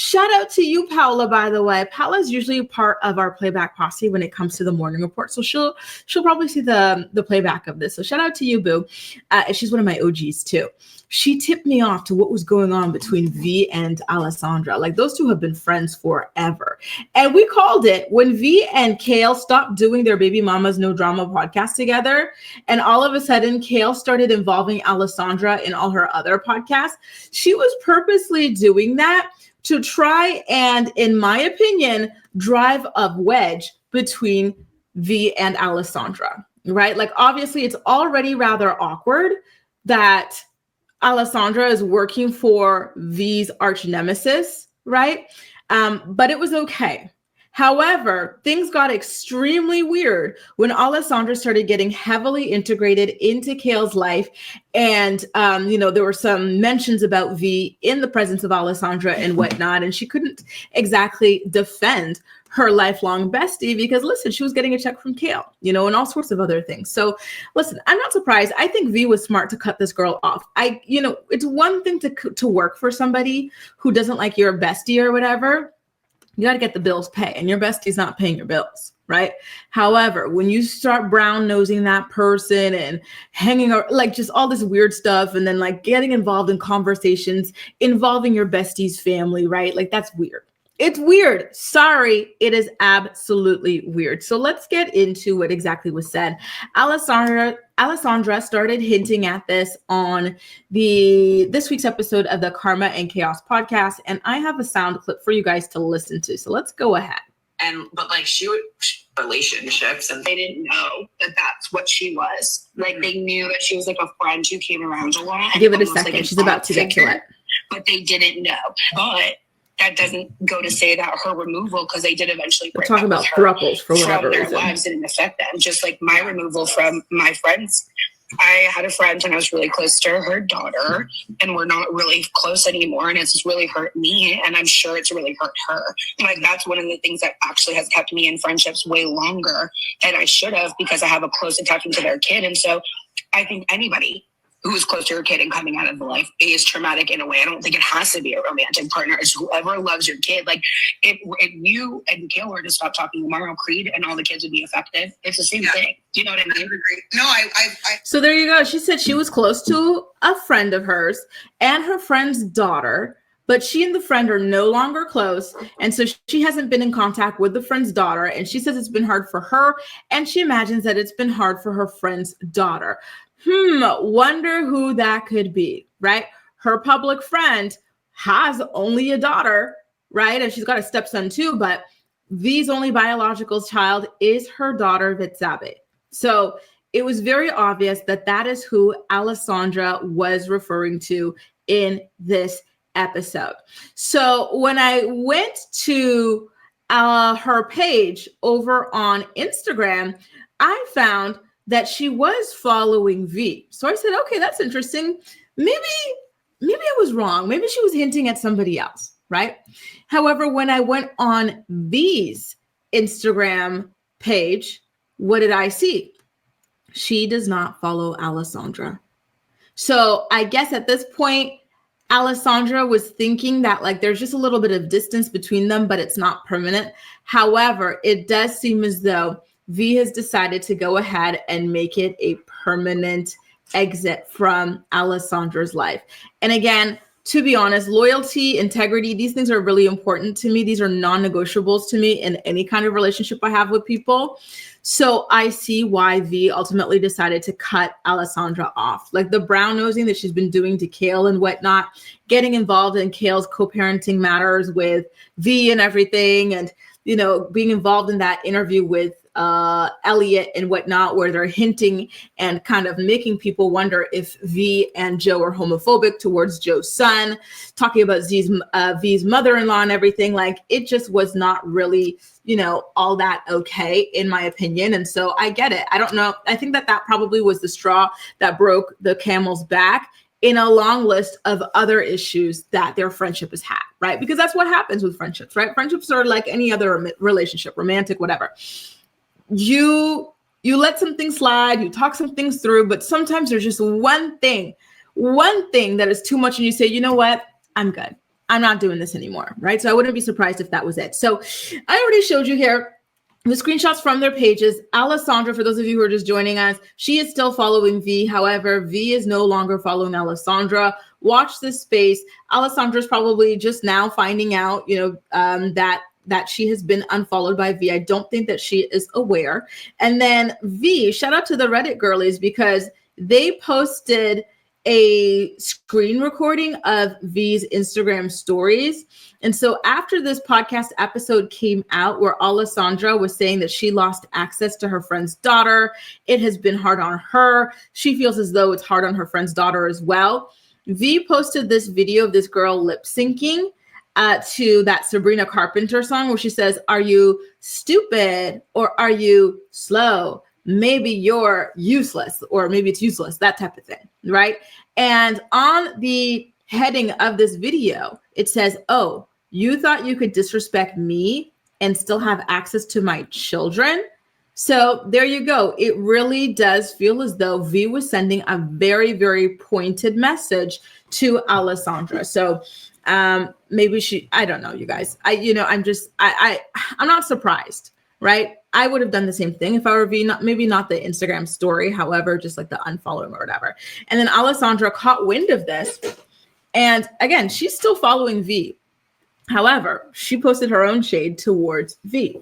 Shout out to you, Paula, by the way. Paula's usually part of our Playback Posi when it comes to the morning report. So she'll probably see the playback of this. So shout out to you, boo. She's one of my OGs too. She tipped me off to what was going on between V and Alessandra. Like, those two have been friends forever. And we called it when V and Kail stopped doing their Baby Mama's No Drama podcast together. And all of a sudden, Kail started involving Alessandra in all her other podcasts. She was purposely doing that to try and, in my opinion, drive a wedge between V and Alessandra, right? Like, obviously, it's already rather awkward that Alessandra is working for V's arch nemesis, right? But it was okay. However, things got extremely weird when Alessandra started getting heavily integrated into Kail's life. And, there were some mentions about V in the presence of Alessandra and whatnot. And she couldn't exactly defend her lifelong bestie because, listen, she was getting a check from Kail, and all sorts of other things. So, listen, I'm not surprised. I think V was smart to cut this girl off. It's one thing to work for somebody who doesn't like your bestie or whatever. You got to get the bills paid, and your bestie's not paying your bills, right? However, when you start brown nosing that person and hanging out, like, just all this weird stuff, and then like getting involved in conversations involving your bestie's family, right? Like, that's weird. It's weird. Sorry, it is absolutely weird. So let's get into what exactly was said. Alessandra started hinting at this on this week's episode of the Karma and Chaos podcast, and I have a sound clip for you guys to listen to. So let's go ahead. But like, she would relationships, and they didn't know that that's what she was. Like, they knew that she was like a friend who came around a lot. Give it a second. Like, she's about to get to it. But they didn't know. But that doesn't go to say that her removal, because they did eventually break up about thruples for whatever their reason. Lives didn't affect them. Just like my removal from my friends. I had a friend and I was really close to her daughter, and we're not really close anymore, and it's just really hurt me, and I'm sure it's really hurt her. Like, that's one of the things that actually has kept me in friendships way longer than I should have, because I have a close attachment to their kid. And so I think anybody who is close to your kid and coming out of the life is traumatic in a way. I don't think it has to be a romantic partner. It's whoever loves your kid. Like, if you and Kail were to stop talking tomorrow, Creed and all the kids would be affected. It's the same thing. You know what I mean? No, I. So there you go. She said she was close to a friend of hers and her friend's daughter, but she and the friend are no longer close. And so she hasn't been in contact with the friend's daughter. And she says it's been hard for her. And she imagines that it's been hard for her friend's daughter. Wonder who that could be, right? Her public friend has only a daughter, right? And she's got a stepson too, but V's only biological child is her daughter, Vitsabe. So it was very obvious that that is who Alessandra was referring to in this episode. So when I went to her page over on Instagram, I found that she was following V. So I said, okay, that's interesting. Maybe I was wrong. Maybe she was hinting at somebody else, right? However, when I went on V's Instagram page, what did I see? She does not follow Alessandra. So I guess at this point, Alessandra was thinking that, like, there's just a little bit of distance between them, but it's not permanent. However, it does seem as though V has decided to go ahead and make it a permanent exit from Alessandra's life. And again, to be honest, loyalty, integrity, these things are really important to me. These are non-negotiables to me in any kind of relationship I have with people. So I see why V ultimately decided to cut Alessandra off. Like, the brown nosing that she's been doing to Kail and whatnot, getting involved in Kail's co-parenting matters with V and everything, and, being involved in that interview with Elliot and whatnot, where they're hinting and kind of making people wonder if V and Joe are homophobic towards Joe's son, talking about V's mother-in-law and everything. Like, it just was not really, all that okay, in my opinion. And so I get it. I don't know. I think that probably was the straw that broke the camel's back in a long list of other issues that their friendship has had, right? Because that's what happens with friendships, right? Friendships are like any other relationship, romantic, whatever. You let some things slide, you talk some things through, but sometimes there's just one thing that is too much, and you say, you know what? I'm good. I'm not doing this anymore, right? So I wouldn't be surprised if that was it. So I already showed you here the screenshots from their pages. Alessandra, for those of you who are just joining us, she is still following V. However, V is no longer following Alessandra. Watch this space. Alessandra is probably just now finding out, that she has been unfollowed by V. I don't think that she is aware. And then V, shout out to the Reddit girlies, because they posted a screen recording of V's Instagram stories. And so after this podcast episode came out where Alessandra was saying that she lost access to her friend's daughter, it has been hard on her. She feels as though it's hard on her friend's daughter as well. V posted this video of this girl lip syncing to that Sabrina Carpenter song where she says, "Are you stupid or are you slow? Maybe you're useless, or maybe it's useless," that type of thing, right? And on the heading of this video, it says, "Oh, you thought you could disrespect me and still have access to my children?" So there you go. It really does feel as though V was sending a very, very pointed message to Alessandra. So maybe I don't know, you guys. I'm not surprised, right? I would have done the same thing if I were V, maybe not the Instagram story, however, just like the unfollowing or whatever. And then Alessandra caught wind of this. And again, she's still following V. However, she posted her own shade towards V.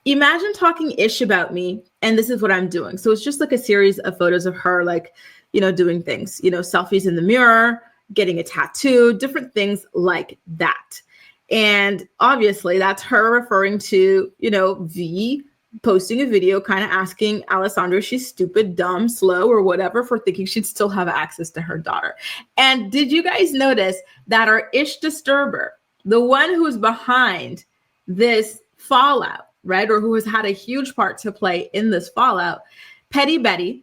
"Imagine talking ish about me, and this is what I'm doing." So it's just like a series of photos of her, like, doing things, selfies in the mirror, getting a tattoo, different things like that. And obviously that's her referring to, V posting a video kind of asking Alessandra if she's stupid, dumb, slow, or whatever for thinking she'd still have access to her daughter. And did you guys notice that our ish disturber, the one who's behind this fallout, right, or who has had a huge part to play in this fallout, Petty Betty,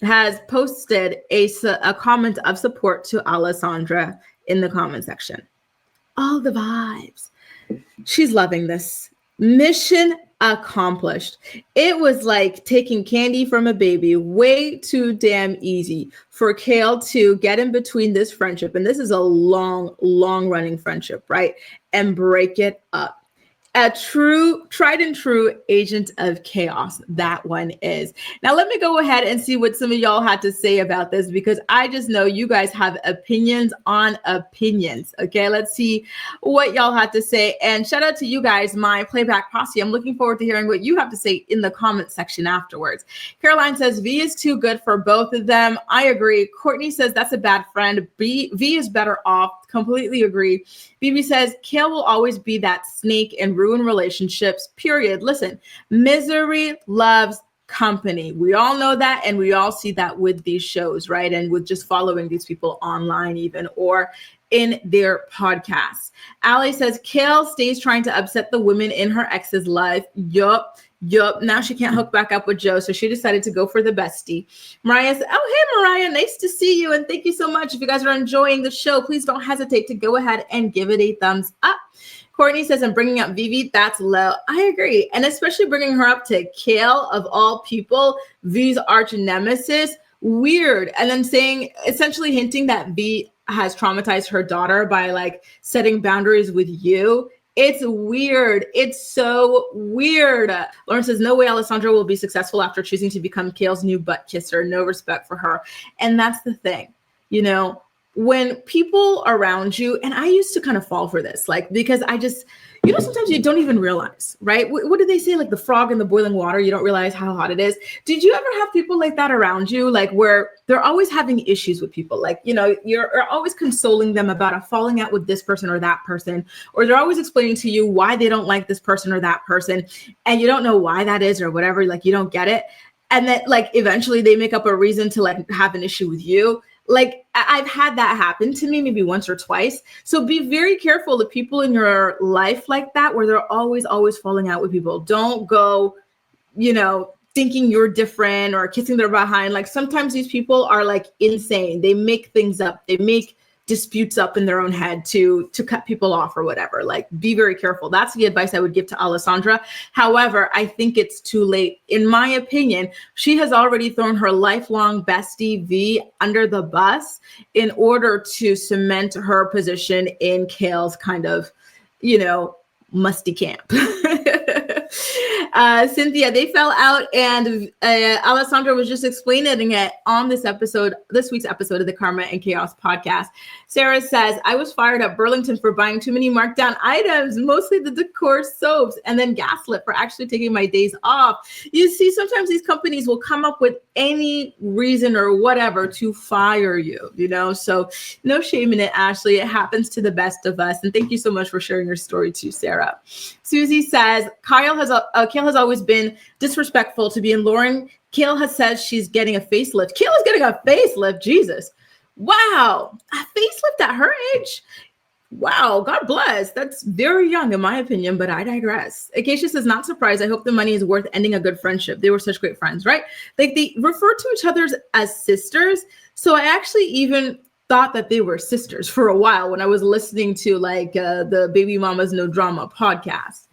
has posted a comment of support to Alessandra in the comment section. All the vibes. She's loving this. Mission accomplished. It was like taking candy from a baby, way too damn easy for Kail to get in between this friendship. And this is a long, long running friendship, right? And break it up. A true, tried and true agent of chaos, that one is. Now, let me go ahead and see what some of y'all had to say about this, because I just know you guys have opinions on opinions. Okay, let's see what y'all had to say. And shout out to you guys, my Playback Posi. I'm looking forward to hearing what you have to say in the comment section afterwards. Caroline says, V is too good for both of them. I agree. Courtney says, that's a bad friend. V is better off. Completely agree. Bibi says, Kail will always be that snake and ruin relationships, period. Listen, misery loves company. We all know that, and we all see that with these shows, right? And with just following these people online even, or in their podcasts. Ali says, Kail stays trying to upset the women in her ex's life. Yup. Now she can't hook back up with Joe, so she decided to go for the bestie. Mariah said, oh, hey, Mariah, nice to see you, and thank you so much. If you guys are enjoying the show, please don't hesitate to go ahead and give it a thumbs up. Courtney says, I'm bringing up Vivi. That's low. I agree. And especially bringing her up to Kail, of all people, V's arch nemesis. Weird. And then saying, essentially hinting that V has traumatized her daughter by like setting boundaries with you. It's weird. It's so weird. Lauren says, no way Alessandra will be successful after choosing to become Kail's new butt kisser. No respect for her. And that's the thing, when people around you, and I used to kind of fall for this, like, because I just, sometimes you don't even realize, right? What do they say? Like the frog in the boiling water, you don't realize how hot it is. Did you ever have people like that around you? Like where they're always having issues with people, like, you're always consoling them about a falling out with this person or that person, or they're always explaining to you why they don't like this person or that person. And you don't know why that is or whatever, like you don't get it. And then like, eventually they make up a reason to like have an issue with you. Like I've had that happen to me maybe once or twice. So be very careful of people in your life like that, where they're always falling out with people. Don't go, thinking you're different or kissing their behind. Like sometimes these people are like insane. They make things up. They make disputes up in their own head to cut people off or whatever. Like, be very careful. That's the advice I would give to Alessandra. However, I think it's too late. In my opinion, she has already thrown her lifelong bestie V under the bus in order to cement her position in Kail's kind of, musty camp. Cynthia, they fell out, and Alessandra was just explaining it on this week's episode of the Karma and Chaos podcast. Sarah says, I was fired at Burlington for buying too many markdown items, mostly the decor soaps, and then gaslit for actually taking my days off. You see, sometimes these companies will come up with any reason or whatever to fire you, so no shame in it, Ashley. It happens to the best of us. And thank you so much for sharing your story too, Sarah. Susie says, Kail has always been disrespectful to Bea and Lauren. Kail has said she's getting a facelift. Kail is getting a facelift. Jesus. Wow. A facelift at her age? Wow. God bless. That's very young in my opinion, but I digress. Acacia says, not surprised. I hope the money is worth ending a good friendship. They were such great friends, right? Like, they refer to each other as sisters. So I actually even thought that they were sisters for a while when I was listening to the Baby Mamas No Drama podcast.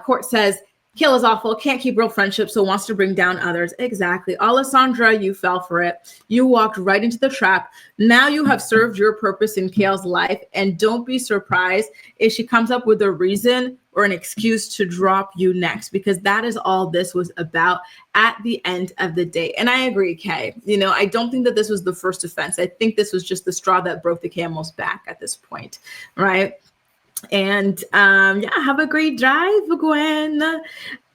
Court says, Kail is awful, can't keep real friendships, so wants to bring down others. Exactly. Alessandra, you fell for it. You walked right into the trap. Now you have served your purpose in Kail's life, and don't be surprised if she comes up with a reason or an excuse to drop you next, because that is all this was about at the end of the day. And I agree, Kay. I don't think that this was the first offense. I think this was just the straw that broke the camel's back at this point, right? And have a great drive, Gwen.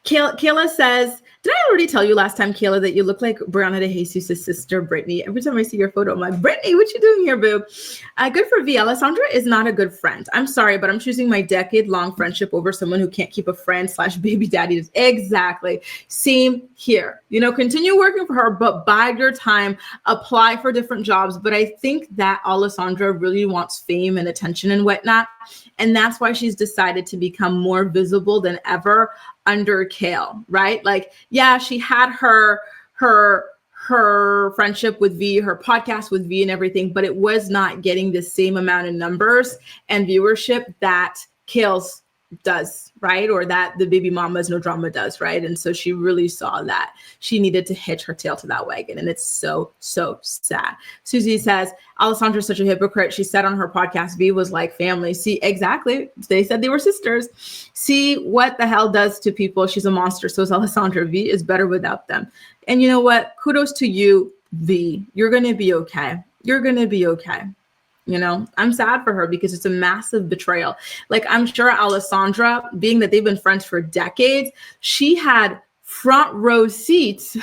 Kayla says, did I already tell you last time, Kayla, that you look like Brianna De Jesus' sister, Brittany? Every time I see your photo, I'm like, Brittany, what you doing here, boo? Good for V. Alessandra is not a good friend. I'm sorry, but I'm choosing my decade-long friendship over someone who can't keep a friend / baby daddy. Exactly. Same here. Continue working for her, but bide your time. Apply for different jobs. But I think that Alessandra really wants fame and attention and whatnot. And that's why she's decided to become more visible than ever under Kail, right? Like, yeah, she had her friendship with V, her podcast with V and everything, but it was not getting the same amount of numbers and viewership that Kail's does, right? Or that the Baby Mamas No Drama does, right? And so she really saw that she needed to hitch her tail to that wagon. And it's so, so sad. Susie says, Alessandra's such a hypocrite. She said on her podcast, V was like family. See, exactly. They said they were sisters. See what the hell does to people. She's a monster. So is Alessandra. V is better without them. And you know what? Kudos to you, V. You're going to be okay. You're going to be okay. I'm sad for her because it's a massive betrayal. Like, I'm sure Alessandra, being that they've been friends for decades, she had front row seats.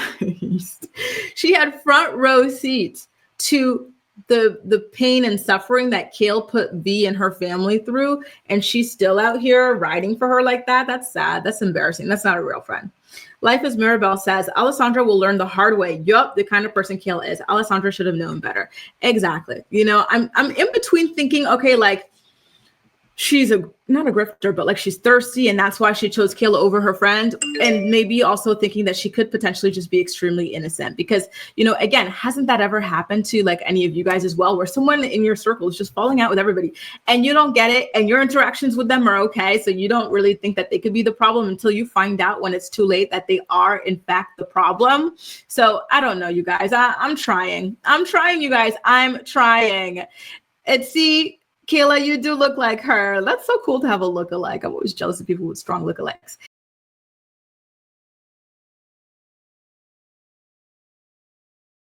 She had front row seats to the pain and suffering that Kail put V and her family through. And she's still out here riding for her like that. That's sad. That's embarrassing. That's not a real friend. Life as Mirabelle says, Alessandra will learn the hard way. Yup, the kind of person Kail is. Alessandra should have known better. Exactly. I'm in between thinking, okay, like, she's not a grifter, but like she's thirsty, and that's why she chose Kail over her friend. And maybe also thinking that she could potentially just be extremely innocent because, again, hasn't that ever happened to like any of you guys as well, where someone in your circle is just falling out with everybody and you don't get it and your interactions with them are okay. So you don't really think that they could be the problem until you find out when it's too late that they are in fact the problem. So I don't know, you guys, I'm trying, you guys, I'm trying. And see, Kayla, you do look like her. That's so cool to have a look-alike. I'm always jealous of people with strong look-alikes.